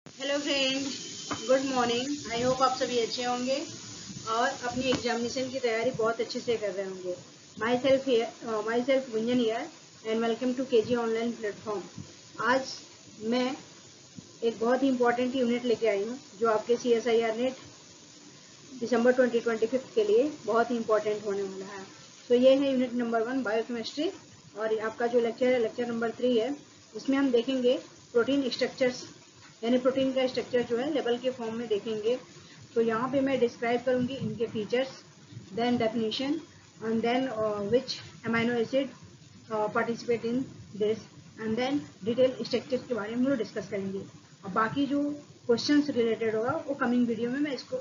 Hello friend, good morning. I hope आप सभी अच्छे होंगे और अपनी एग्जामिनेशन की तैयारी बहुत अच्छे से कर रहे होंगे। Myself Gunjan here and welcome to KG online platform. आज मैं एक बहुत ही इम्पोर्टेंट यूनिट लेके आई हूँ जो आपके CSIR नेट दिसंबर 2025 के लिए बहुत ही इम्पोर्टेंट होने वाला है। तो ये है यूनिट नंबर 1 बायोकेमिस्ट्री और आपका जो लेक्चर है लेक्चर नंबर 3 है। इसमें हम देखेंगे प्रोटीन स्ट्रक्चर्स, यानी प्रोटीन का स्ट्रक्चर जो है लेवल के फॉर्म में देखेंगे। तो यहाँ पे मैं डिस्क्राइब करूँगी इनके features, then definition and then which amino acid participate in this and then detail structures के बारे में हम लोग डिस्कस करेंगे। और बाकी जो क्वेश्चंस रिलेटेड होगा वो कमिंग वीडियो में मैं इसको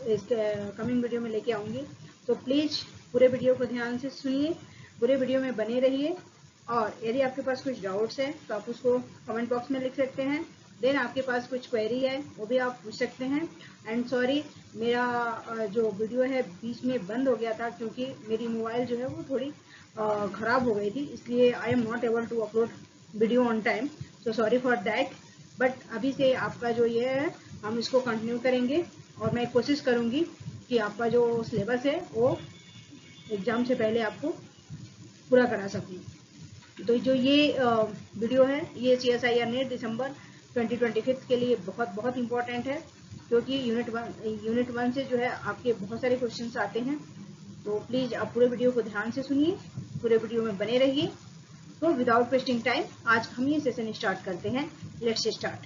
कमिंग वीडियो में लेके आऊँगी। तो प्लीज़ पूरे वीडियो को ध्यान से सुनिए, पूरे वीडियो में बने रहिए और यदि आपके पास कुछ डाउट्स है तो आप उसको कमेंट बॉक्स में लिख सकते हैं। देन आपके पास कुछ क्वेरी है वो भी आप पूछ सकते हैं। एंड सॉरी, मेरा जो वीडियो है बीच में बंद हो गया था क्योंकि मेरी मोबाइल जो है वो थोड़ी ख़राब हो गई थी, इसलिए I am not able to upload video on time. So sorry for that. But अभी से आपका जो ये है हम इसको कंटिन्यू करेंगे और मैं कोशिश करूँगी कि आपका जो सिलेबस है वो एग्ज़ाम से पहले आपको पूरा करा सकूँ। तो जो ये वीडियो है ये CSIR नेट दिसंबर 2025 के लिए बहुत बहुत इम्पोर्टेंट है क्योंकि यूनिट वन से जो है आपके बहुत सारे क्वेश्चंस आते हैं। तो प्लीज़ आप पूरे वीडियो को ध्यान से सुनिए, पूरे वीडियो में बने रहिए। तो विदाउट वेस्टिंग टाइम आज हम ये सेशन स्टार्ट करते हैं। Let's start.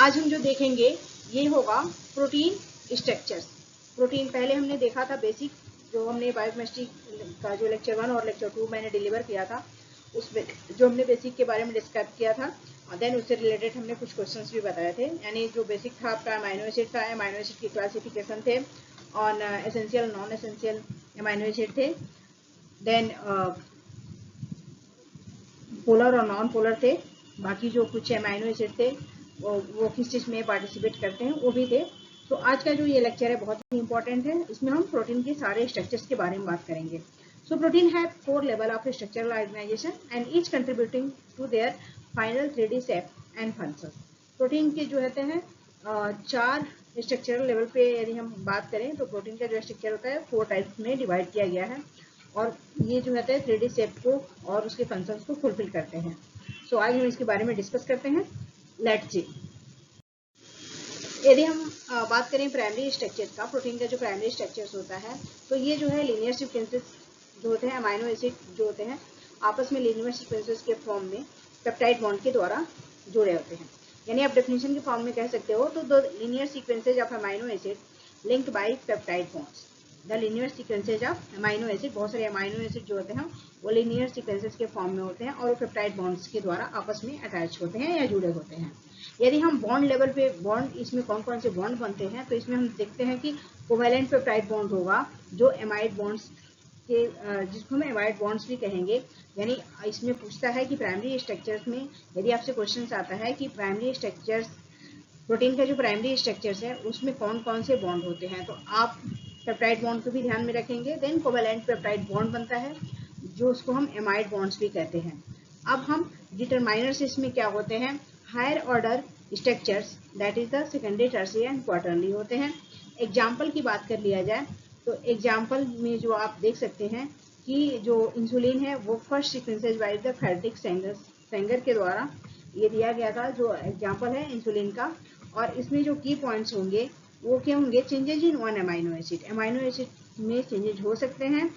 आज हम जो देखेंगे ये होगा प्रोटीन स्ट्रक्चर्स। प्रोटीन पहले हमने देखा था बेसिक, जो हमने बायोकेमिस्ट्री का जो लेक्चर 1 और लेक्चर 2 मैंने डिलीवर किया था उसमें जो हमने बेसिक के बारे में डिस्कस किया था। और देन उससे रिलेटेड हमने कुछ क्वेश्चंस भी बताए थे। यानी जो बेसिक था आपका अमाइनो एसिड था, अमाइनो एसिड की क्लासिफिकेशन थे और essential non essential amino acid थे। देन पोलर और नॉन पोलर थे। बाकी जो कुछ अमाइनो एसिड थे वो किस चीज़ में पार्टिसिपेट करते हैं वो भी थे। तो आज का जो ये लेक्चर है बहुत ही इंपॉर्टेंट है, इसमें हम प्रोटीन के सारे स्ट्रक्चर्स के बारे में बात करेंगे। So protein have 4 level of structural organisation and each contributing to their final 3D shape and function. Protein के जो होते हैं 4 स्ट्रक्चरल लेवल पे यदि हम बात करें तो प्रोटीन का जो स्ट्रक्चर होता है 4 टाइप्स में डिवाइड किया गया है और ये जो होता है 3D शेप को और उसके फंक्शंस को फुलफिल करते हैं। सो आज हम इसके बारे में डिस्कस करते हैं। Let's see. यदि हम बात करें प्राइमरी स्ट्रक्चर का, प्रोटीन का जो प्राइमरी स्ट्रक्चर्स होता है तो ये जो है लीनियर सीक्वेंसेस जो होते हैं, अमाइनो एसिड जो होते हैं आपस में लीनियर सीक्वेंसेस के फॉर्म में पेप्टाइड बॉन्ड के द्वारा जुड़े होते हैं। यानी आप डेफिनेशन के फॉर्म में कह सकते हो तो the linear sequences of amino acid linked by peptide bonds. The linear sequences of amino acid, बहुत सारे अमाइनो एसिड जो होते हैं वो लीनियर सीक्वेंसेज के फॉर्म में होते हैं और वो पेप्टाइड बॉन्ड्स के द्वारा आपस में अटैच होते हैं या जुड़े होते हैं। यदि हम बॉन्ड लेवल पे बॉन्ड, इसमें कौन कौन से बॉन्ड बनते हैं तो इसमें हम देखते हैं कि कोवैलेंट पेप्टाइड बॉन्ड होगा जो एमाइड बॉन्ड्स के जिसको हम एमाइड बॉन्ड्स भी कहेंगे। यानी इसमें पूछता है कि प्राइमरी स्ट्रक्चर्स में यदि आपसे क्वेश्चन आता है कि प्राइमरी स्ट्रक्चर्स, प्रोटीन का जो प्राइमरी स्ट्रक्चर्स है उसमें कौन कौन से बॉन्ड होते हैं तो आप पेप्टाइड बॉन्ड को भी ध्यान में रखेंगे। देन कोवैलेंट पेप्टाइड बॉन्ड बनता है जो उसको हम एमाइड बॉन्ड्स भी कहते हैं। अब हम डिटरमाइनर्स इसमें क्या होते हैं, higher order structures that is the secondary, tertiary and quarterly होते हैं। एग्जाम्पल की बात कर लिया जाए तो एग्जाम्पल में जो आप देख सकते हैं कि जो इंसुलिन है वो first sequences by the ferritic Sengar के द्वारा ये दिया गया था, जो एग्जाम्पल है इंसुलिन का। और इसमें जो की पॉइंट्स होंगे वो क्या होंगे, changes in one amino acid, amino acid में चेंजेज हो सकते हैं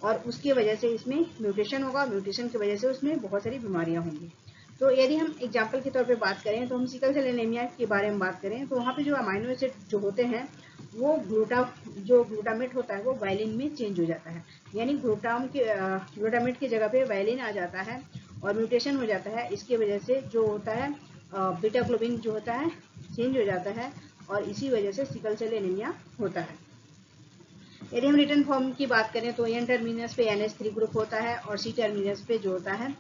और उसकी वजह से इसमें म्यूटेशन होगा, म्यूटेशन की वजह से उसमें बहुत सारी बीमारियां होंगी। तो यदि हम एग्जाम्पल के तौर पे बात करें तो हम सिकल सेल एनीमिया के बारे में बात करें तो वहाँ पे जो अमाइनो एसिड जो होते हैं वो ग्लूटामेट होता है वो वायलिन में चेंज हो जाता है। यानी ग्लूटामेट की जगह पे वायलिन आ जाता है और म्यूटेशन हो जाता है। इसकी वजह से जो होता है बीटा ग्लोबिन जो होता है चेंज हो जाता है और इसी वजह से सिकल सेल एनीमिया होता है। यदि हम रिटर्न फॉर्म की बात करें तो एन टर्मिनस पे NH3 ग्रुप होता है और सी टर्मिनस पे जो होता है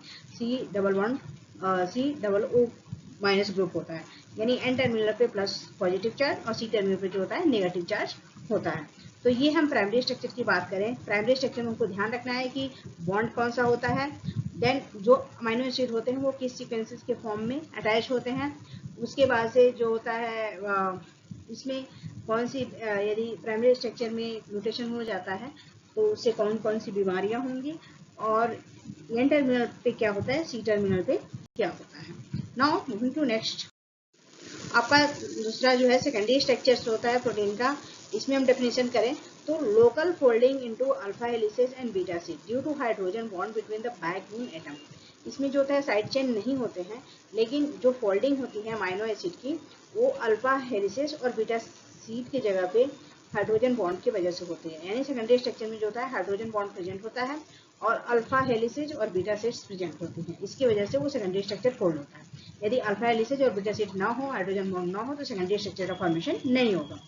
COO माइनस ग्रुप होता है। यानी एन टर्मिनल पे प्लस पॉजिटिव चार्ज और सी टर्मिनल पे जो होता है नेगेटिव चार्ज होता है। तो ये हम प्राइमरी स्ट्रक्चर की बात करें, प्राइमरी स्ट्रक्चर में हमको ध्यान रखना है कि बॉन्ड कौन सा होता है, देन जो अमाइनो एसिड होते हैं वो किस सीक्वेंसेस के फॉर्म में अटैच होते हैं, उसके बाद से जो होता है इसमें कौन सी यदि प्राइमरी स्ट्रक्चर में म्यूटेशन हो जाता है तो उससे कौन कौन सी बीमारियां होंगी, और एन टर्मिनल पे क्या होता है, सी टर्मिनल पे क्या होता है। नाउ मूविंग टू नेक्स्ट, आपका दूसरा जो है सेकेंडरी स्ट्रक्चर्स होता है प्रोटीन का। इसमें हम डेफिनेशन करें तो local folding into alpha helices and beta sheet due to hydrogen bond between the backbone atom. इसमें जो होता है साइड चेन नहीं होते हैं, लेकिन जो फोल्डिंग होती है अमाइनो एसिड की वो अल्फा हेलिसेस और बीटा शीट की जगह पे हाइड्रोजन बॉन्ड की वजह से होती है। यानी सेकेंडरी स्ट्रक्चर में जो होता है हाइड्रोजन बॉन्ड प्रेजेंट होता है और अल्फा हेलिसेज और बीटा शीट्स प्रेजेंट होती हैं, इसकी वजह से वो सेकेंडरी स्ट्रक्चर फोल्ड होता है। यदि अल्फा हेलिसेज और बीटा शीट ना हो, हाइड्रोजन बॉन्ड ना हो, तो सेकेंडरी स्ट्रक्चर का फॉर्मेशन नहीं होगा।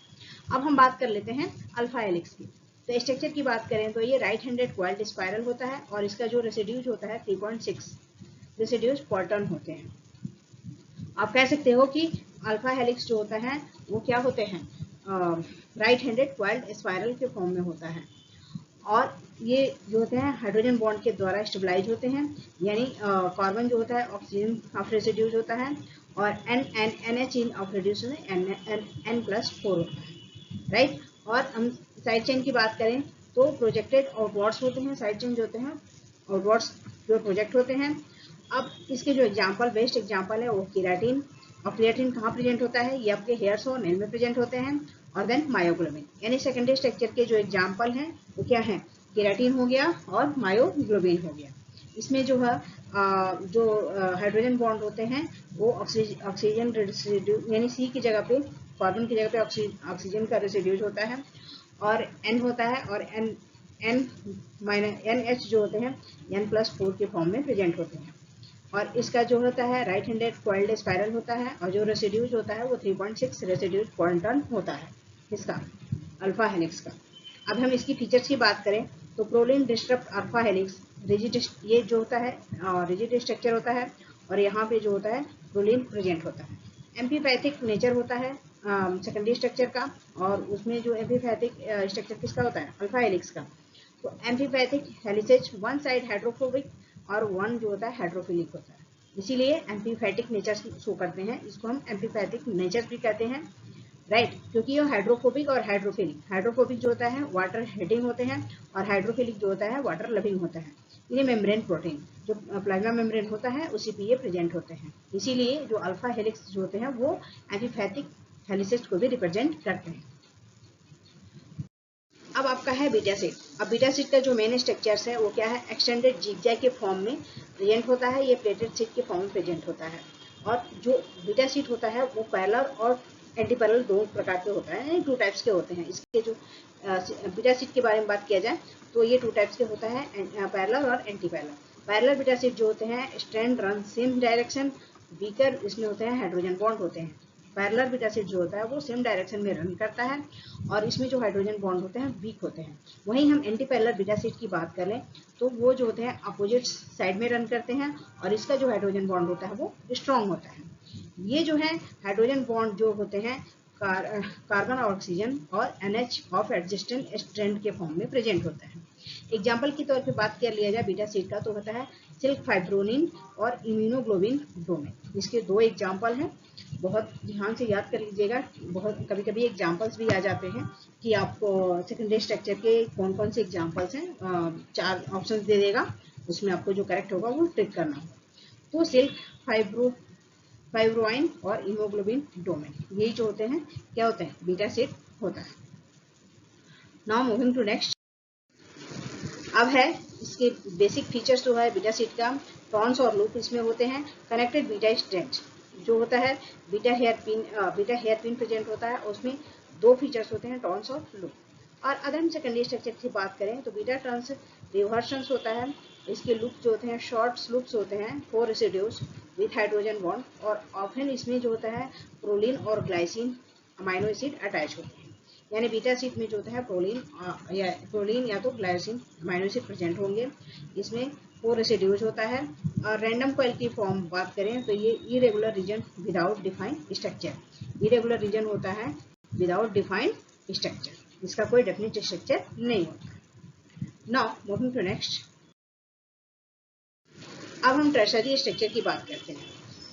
अब हम बात कर लेते हैं अल्फा हेलिक्स की। तो स्ट्रक्चर की बात करें तो ये राइट हैंडेड क्वाल्ट स्पाइरल होता है और इसका जो रेसिड्यूज होता है 3.6 रेसिड्यूज पर टर्न होते हैं। आप कह सकते हो कि अल्फा हेलिक्स जो होता है वो क्या होते हैं, राइट हैंडेड क्वाल्ट स्पाइरल के फॉर्म में होता है, और ये जो होते हैं हाइड्रोजन बॉन्ड के द्वारा स्टेबलाइज होते हैं। यानी कार्बन जो होता है ऑक्सीजन ऑफ रेसिड्यूज होता है और NH in of reduce N+4 होता है, राइट। और हम साइड चेन की बात करें तो प्रोजेक्टेड आउटवर्ड्स होते हैं, साइड चेन जो होते हैं आउटवर्ड्स जो प्रोजेक्ट होते हैं। अब इसके जो एग्जांपल, बेस्ट एग्जांपल है वो केराटिन। और केराटिन कहाँ प्रेजेंट होता है, ये आपके हेयर्स और नेल में प्रेजेंट होते हैं। और देन मायोग्लोबिन, यानी सेकेंडरी स्ट्रक्चर के जो एग्जांपल हैं वो क्या है, केराटिन हो गया और मायोग्लोबिन हो गया। इसमें जो है जो हाइड्रोजन बॉन्ड होते हैं वो ऑक्सीजन रेसिड्यू, यानी सी की जगह पे, कार्बन की जगह पे ऑक्सीजन का रेसिड्यूज होता है और N होता है, और NH जो होते हैं N+4 के फॉर्म में प्रेजेंट होते हैं। और इसका जो होता है राइट हैंडेड क्वाइल्ड स्पाइरल होता है और जो रेसिड्यूज होता है वो 3.6 रेसिड्यूज पर टर्न होता है इसका, अल्फा हेलिक्स का। अब हम इसकी फीचर्स की बात करें तो proline disturb alpha helix rigid, ये जो होता है रिजिड स्ट्रक्चर होता है और यहाँ पे जो होता है प्रोलिन प्रेजेंट होता है। एम्फीपैथिक नेचर होता है सेकेंडरी स्ट्रक्चर का, और उसमें जो एम्फीपैथिक स्ट्रक्चर किसका होता है, अल्फा हेलिक्स का। तो एम्फीपैथिक हेलिसेज वन साइड हाइड्रोफोबिक और वन जो होता है हाइड्रोफिलिक होता है, इसीलिए एम्फीपैथिक नेचर शो करते हैं। इसको हम एम्फीपैथिक नेचर भी कहते हैं, राइट, क्योंकि ये हाइड्रोफोबिक और हाइड्रोफोबिक जो होता है वाटर हेडिंग होते हैं और हाइड्रोफिलिक जो होता है वाटर लविंग होता है। ये मेम्ब्रेन प्रोटीन जो प्लाज्मा मेम्ब्रेन होता है उसी पे ये प्रेजेंट होते हैं, इसीलिए जो अल्फा हेलिक्स जो होते हैं वो एम्फीपैथिक हेलिसेज को भी रिप्रेजेंट करते हैं। अब आपका है बीटा शीट। अब बीटा शीट का जो मेन स्ट्रक्चर्स है वो क्या है, एक्सटेंडेड जिगजैग के फॉर्म में प्रेजेंट होता है, ये प्लेटेड शीट के फॉर्म में प्रेजेंट होता है। और जो बीटा शीट होता है वो पैरेलल और एंटी पैरेलल दो प्रकार के होता है, टू टाइप्स के होते हैं। इसके जो बीटा शीट के बारे में बात किया जाए तो ये टू टाइप्स के होता है, पैरेलल और anti parallel. Parallel beta sheet जो होते हैं strand run same direction, weaker इसमें होते हैं हाइड्रोजन बॉन्ड होते हैं। पैरेलल बीटा शीट जो होता है वो सेम डायरेक्शन में रन करता है और इसमें जो हाइड्रोजन बॉन्ड होते हैं वीक होते हैं। वहीं हम एंटी पैरेलल बीटा शीट की बात करें तो वो जो होते हैं अपोजिट साइड में रन करते हैं और इसका जो हाइड्रोजन बॉन्ड होता है वो स्ट्रॉन्ग होता है। ये जो है हाइड्रोजन बॉन्ड जो होते हैं कार्बन और ऑक्सीजन और NH ऑफ एडजस्टेंट स्ट्रैंड के फॉर्म में प्रेजेंट होता है। एग्जाम्पल के तौर पे बात कर लिया जाए बीटा शीट का तो होता है सिल्क फाइब्रोनिन और इम्यूनोग्लोबिन ब्रोमिन। इसके दो एग्जाम्पल हैं, बहुत ध्यान से याद कर लीजिएगा। बहुत कभी कभी एग्जाम्पल्स भी आ जाते हैं कि आपको सेकेंडरी स्ट्रक्चर के कौन कौन से एग्जाम्पल्स हैं, 4 ऑप्शन दे देगा, उसमें आपको जो करेक्ट होगा वो टिक करना होगा। तो सिल्क फाइब्रोइन और हीमोग्लोबिन डोमेन यही जो होते हैं क्या होते हैं, बीटा शीट होता है। नाउ मूविंग टू नेक्स्ट, अब है इसके बेसिक फीचर्स जो है बीटा शीट का, टॉन्स और लूप इसमें होते हैं। कनेक्टेड बीटा स्ट्रैंड जो होता है बीटा हेयर पिन प्रेजेंट होता है, उसमें दो फीचर्स होते हैं, टॉन्स और लूप। और अदर हम सेकेंडरी स्ट्रक्चर की बात करें तो बीटा ट्रांस रिवर्सन्स होता है। इसके लूप जो होते हैं शॉर्ट लूप्स होते हैं, 4 रेसिड्यूज विथ हाइड्रोजन बॉन्ड, और ऑफन इसमें जो होता है प्रोलिन और ग्लाइसिन अमाइनो एसिड अटैच होते हैं। यानी बीटा शीट में जो होता है प्रोलिन या तो ग्लाइसिन अमाइनो एसिड प्रेजेंट होंगे। इसमें 4 रेसिड्यूज होता है। और रैंडम कॉइल की फॉर्म बात करें तो ये irregular region without defined structure, irregular region होता है विदाउट डिफाइंड स्ट्रक्चर, इसका कोई डेफिनेट स्ट्रक्चर नहीं होता। नाउ मूविंग टू नेक्स्ट, अब हम टर्शरी स्ट्रक्चर की बात करते हैं।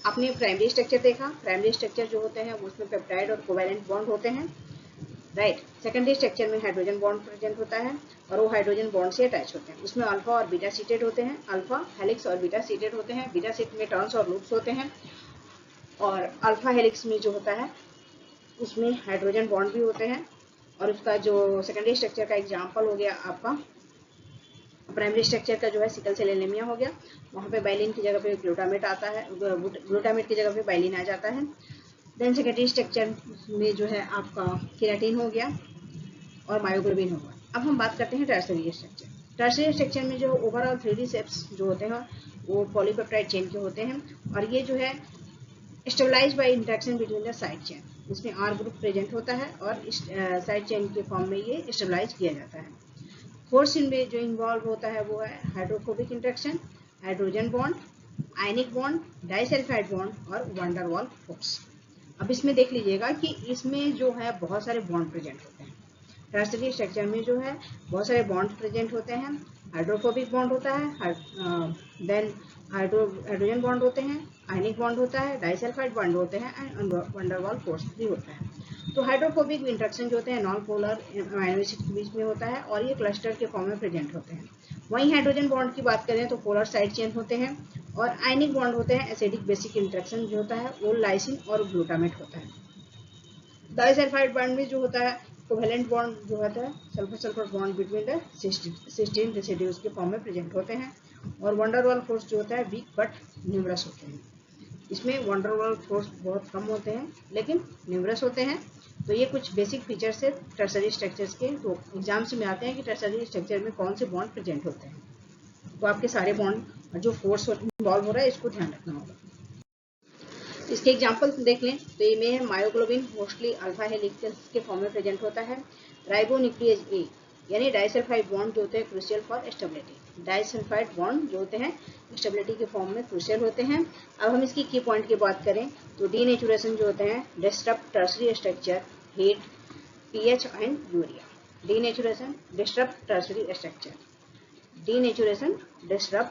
आपने प्राइमरी स्ट्रक्चर देखा, प्राइमरी स्ट्रक्चर जो होते हैं उसमें पेप्टाइड और कोवैलेंट बॉन्ड होते हैं, राइट। सेकेंडरी स्ट्रक्चर में हाइड्रोजन बॉन्ड प्रेजेंट होता है और वो हाइड्रोजन बॉन्ड से अटैच होते हैं। उसमें अल्फा और बीटा सीटेड होते हैं, अल्फा हेलिक्स और बीटा सीटेड होते हैं। बीटा सीट में टर्न्स और लूप्स होते हैं और अल्फा हेलिक्स में जो होता है उसमें हाइड्रोजन बॉन्ड भी होते हैं। और उसका जो सेकेंडरी स्ट्रक्चर का एग्जाम्पल हो गया आपका प्राइमरी स्ट्रक्चर का जो है सिकल सेल एनीमिया हो गया, वहाँ पे बाइलिन की जगह पे ग्लूटामेट आता है, ग्लूटामेट की जगह पे बाइलिन आ जाता है। देन सेकेंडरी स्ट्रक्चर में जो है आपका केराटिन हो गया और मायोग्लोबिन होगा। अब हम बात करते हैं टर्शरी स्ट्रक्चर। टर्शरी स्ट्रक्चर में जो ओवरऑल 3D शेप्स जो होते हैं वो पॉलीपेप्टाइड चेन के होते हैं और ये जो है stabilise by interaction between the side chain. इसमें आर ग्रुप प्रेजेंट होता है और साइड चेन के फॉर्म में ये स्टेबलाइज किया जाता है। फोर्स इनमें जो इन्वॉल्व होता है वो है hydrophobic interaction, hydrogen bond, ionic bond, disulphide bond और वंडर वॉल फोर्स। अब इसमें देख लीजिएगा कि इसमें जो है बहुत सारे बॉन्ड प्रेजेंट होते हैं। टर्शरी स्ट्रक्चर में जो है बहुत सारे बॉन्ड प्रेजेंट होते हैं। हाइड्रोफोबिक बॉन्ड होता है, देन हाइड्रोजन बॉन्ड होते हैं, आयनिक बॉन्ड होता है, डाइसल्फाइड बॉन्ड होते हैं एंड वंडरवॉल फोर्स भी होता है। तो हाइड्रोफोबिक इंटरेक्शन जो होते हैं नॉन पोलर अमीनो एसिड के बीच में होता है और ये क्लस्टर के फॉर्म में प्रेजेंट होते हैं। वहीं हाइड्रोजन बॉन्ड की बात करें तो पोलर साइड चेन होते हैं और आयनिक बॉन्ड होते हैं एसिडिक बेसिक इंटरेक्शन जो होता है वो लाइसिन और ग्लूटामेट होता है। डाइसल्फाइड बॉन्ड में जो होता है कोवेलेंट बॉन्ड जो होता है sulphur sulphur bond between the cysteine residues के फॉर्म में प्रेजेंट होते हैं। और वंडरवॉल फोर्स जो होता है वीक बट न्यूमरस होते हैं। इसमें वंडरवॉल फोर्स बहुत कम होते हैं लेकिन न्यूमरस होते हैं। तो ये कुछ बेसिक फीचर्स है टर्शरी स्ट्रक्चर्स के। तो एग्जाम्स में आते हैं कि टर्शरी स्ट्रक्चर में कौन से बॉन्ड प्रेजेंट होते हैं। तो आपके सारे बॉन्ड जो फोर्स इन्वॉल्व हो रहा है इसको ध्यान रखना होगा। इसके एग्जाम्पल देख लें तो ये में है मायोग्लोबिन मोस्टली अल्फा हेलिक्स के फॉर्म में प्रेजेंट होता है। राइबोन्यूक्लियेज ए यानी डाइसल्फाइड बॉन्ड जो होते हैं crucial for stability. Disulphide bond जो होते हैं स्टेबिलिटी के फॉर्म में क्रूशियल होते हैं। अब हम इसकी की पॉइंट की बात करें तो डीनेचुरेशन जो होते हैं disturb tertiary structure, heat, pH and urea. Denaturation disturb tertiary structure, denaturation disturb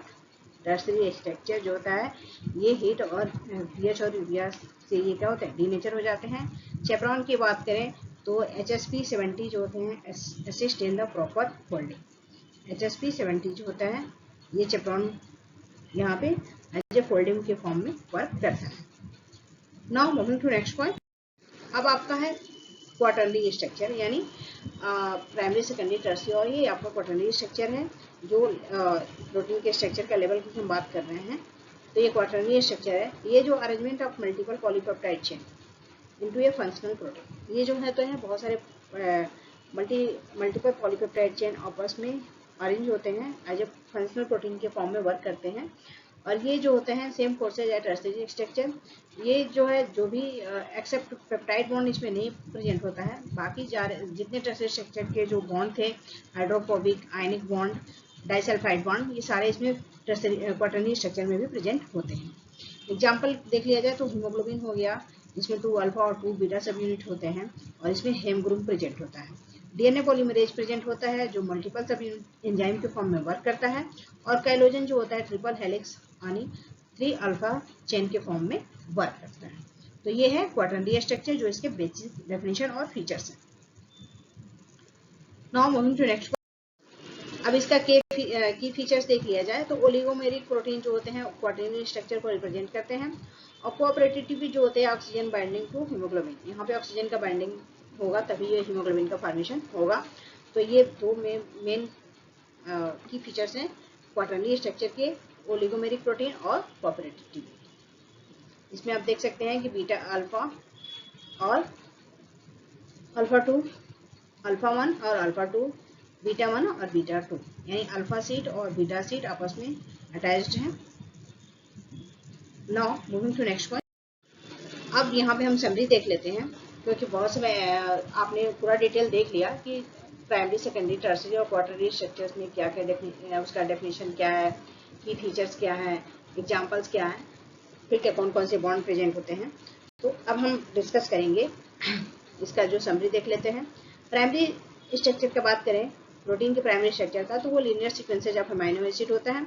tertiary structure जो होता है ये हीट और पीएच और यूरिया से ये क्या होते हैं डीनेचर हो जाते हैं। चेपरॉन की बात करें तो HSP70 जो होते हैं assist in the proper folding. HSP70 जो होता है ये चेपरॉन यहाँ पे एज ए फोल्डिंग के फॉर्म में वर्क करता है। Now moving to next point. अब आपका है क्वार्टरली स्ट्रक्चर यानी प्राइमरी सेकेंडरी टर्शरी और ये आपका क्वार्टरली स्ट्रक्चर है जो प्रोटीन के स्ट्रक्चर का लेवल की हम बात कर रहे हैं। तो ये क्वार्टरली स्ट्रक्चर है। ये जो arrangement of multiple polypeptide chain into A functional protein, ये जो है तो है बहुत सारे मल्टीपल पॉलीपेप्टाइड चेन आपस में अरेंज होते हैं एज ए फंक्शनल प्रोटीन के फॉर्म में वर्क करते हैं। और ये जो होते हैं same forces eight tertiary structure. ये जो है जो भी एक्सेप्ट पेप्टाइड बॉन्ड इसमें नहीं प्रेजेंट होता है, बाकी जितने टर्शरी स्ट्रक्चर के जो बॉन्ड थे hydrophobic, ionic bond, disulphide bond ये सारे इसमें क्वार्टरली स्ट्रक्चर में भी प्रेजेंट होते हैं। एग्जाम्पल देख लिया जाए तो हीमोग्लोबिन हो गया जिसमें 2 अल्फा और 2 बीटा सब यूनिट होते हैं और इसमें हेम ग्रुप प्रेजेंट होता है। डीएनए पॉलीमरेज प्रेजेंट होता है जो मल्टीपल सब एंजाइम के फॉर्म में वर्क करता है। और काइलोजन जो होता है ट्रिपल हेलिक्स यानी 3 अल्फा चेन के फॉर्म में वर्क करता है। तो ये है क्वार्टरली स्ट्रक्चर जो इसके बेसिक डेफिनेशन और फीचर्स हैं। Now moving to next. अब इसका की फीचर्स देख लिया जाए तो ओलिगोमेरिक प्रोटीन जो होते हैं क्वार्टरली स्ट्रक्चर को रिप्रेजेंट करते हैं। और कोऑपरेटिव जो होते हैं ऑक्सीजन बाइंडिंग टू हीमोग्लोबिन, यहाँ पे ऑक्सीजन का बाइंडिंग होगा तभी ये हीमोग्लोबिन का फॉर्मेशन होगा। तो ये दो मेन की फीचर्स हैं क्वार्टरली स्ट्रक्चर के, ओलिगोमेरिक प्रोटीन और कोऑपरेटिव। इसमें आप देख सकते हैं कि बीटा अल्फा और अल्फा 2, अल्फा 1 और अल्फा 2, बीटा 1 और बीटा 2 यानी अल्फा सीट और बीटा सीट आपस में अटैच्ड हैं। Now moving to next point. अब यहाँ पे हम समरी देख लेते हैं क्योंकि बहुत से आपने पूरा डिटेल देख लिया कि प्राइमरी, सेकेंडरी, टर्शरी और क्वार्टरली स्ट्रक्चर्स में क्या क्या उसका डेफिनेशन क्या है, की फीचर्स क्या है, एग्जाम्पल्स क्या है, फिर क्या कौन कौन से बॉन्ड प्रेजेंट होते हैं। तो अब हम डिस्कस करेंगे इसका जो समरी देख लेते हैं। प्राइमरी स्ट्रक्चर की बात करें प्रोटीन के प्राइमरी स्ट्रक्चर का तो वो linear sequences of amino acid होता है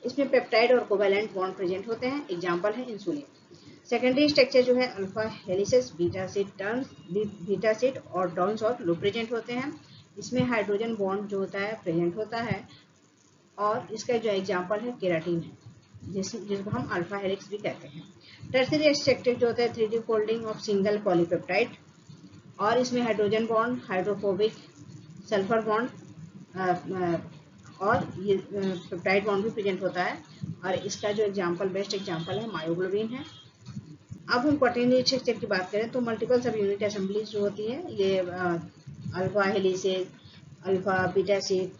इसमें पेप्टाइड और कोवेलेंट बॉन्ड प्रेजेंट होते हैं। एग्जाम्पल है इंसुलिन। सेकेंडरी स्ट्रक्चर जो है alpha helices, beta sheet turns, beta sheet और डाउन्स और लूप प्रेजेंट होते हैं। इसमें हाइड्रोजन बॉन्ड जो होता है प्रेजेंट होता है और इसका जो एग्जाम्पल है केराटिन है, जिसको हम अल्फा हेलिक्स भी कहते हैं। टर्सरी स्ट्रक्चर जो होता है 3D folding of single polypeptide और इसमें hydrogen bond, hydrophobic, sulphur bond और ये पेप्टाइड बॉन्ड भी प्रेजेंट होता है और इसका जो एग्जाम्पल बेस्ट एग्जाम्पल है मायोग्लोबिन है। अब हम क्वाटरनरी स्ट्रक्चर की बात करें तो मल्टीपल सब यूनिट असेंबलीज जो होती है ये alpha helices, alpha beta sheet,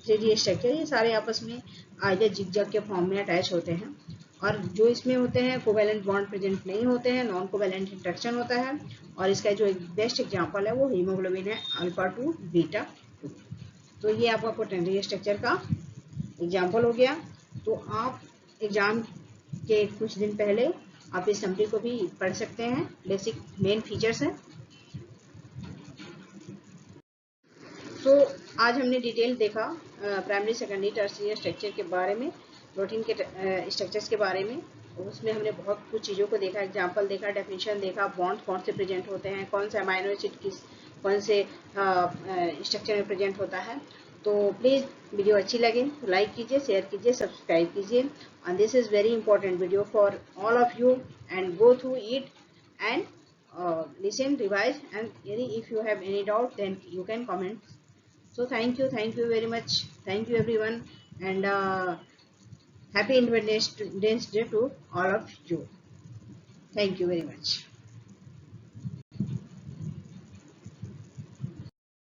3D structure, ये सारे आपस में आइदर जिगजैग के फॉर्म में अटैच होते हैं और जो इसमें होते हैं कोवेलेंट बॉन्ड प्रेजेंट नहीं होते हैं, नॉन कोवेलेंट इंट्रैक्शन होता है और इसका जो बेस्ट एग्जांपल है वो हीमोग्लोबिन है, अल्फा 2 बीटा 2। तो ये आपका क्वाटरनरी स्ट्रक्चर का एग्जांपल हो गया। तो आप एग्जाम के कुछ दिन पहले आप इस समरी को भी पढ़ सकते हैं, बेसिक मेन फीचर्स हैं। तो आज हमने डिटेल देखा प्राइमरी, सेकेंडरी, टर्शियरी स्ट्रक्चर के बारे में, प्रोटीन के स्ट्रक्चर्स के बारे में। उसमें हमने बहुत कुछ चीज़ों को देखा, एग्जांपल देखा, डेफिनेशन देखा, बॉन्ड कौन से प्रेजेंट होते हैं, कौन से अमाइनो एसिड किस कौन से स्ट्रक्चर में प्रेजेंट होता है। तो प्लीज़ वीडियो अच्छी लगे तो लाइक कीजिए, शेयर कीजिए, सब्सक्राइब कीजिए and this is very important video for all of you and go through it and listen, revise, and if you have any doubt then you can comment. So thank you very much, thank you everyone, and happy Independence Day to all of you. Thank you very much.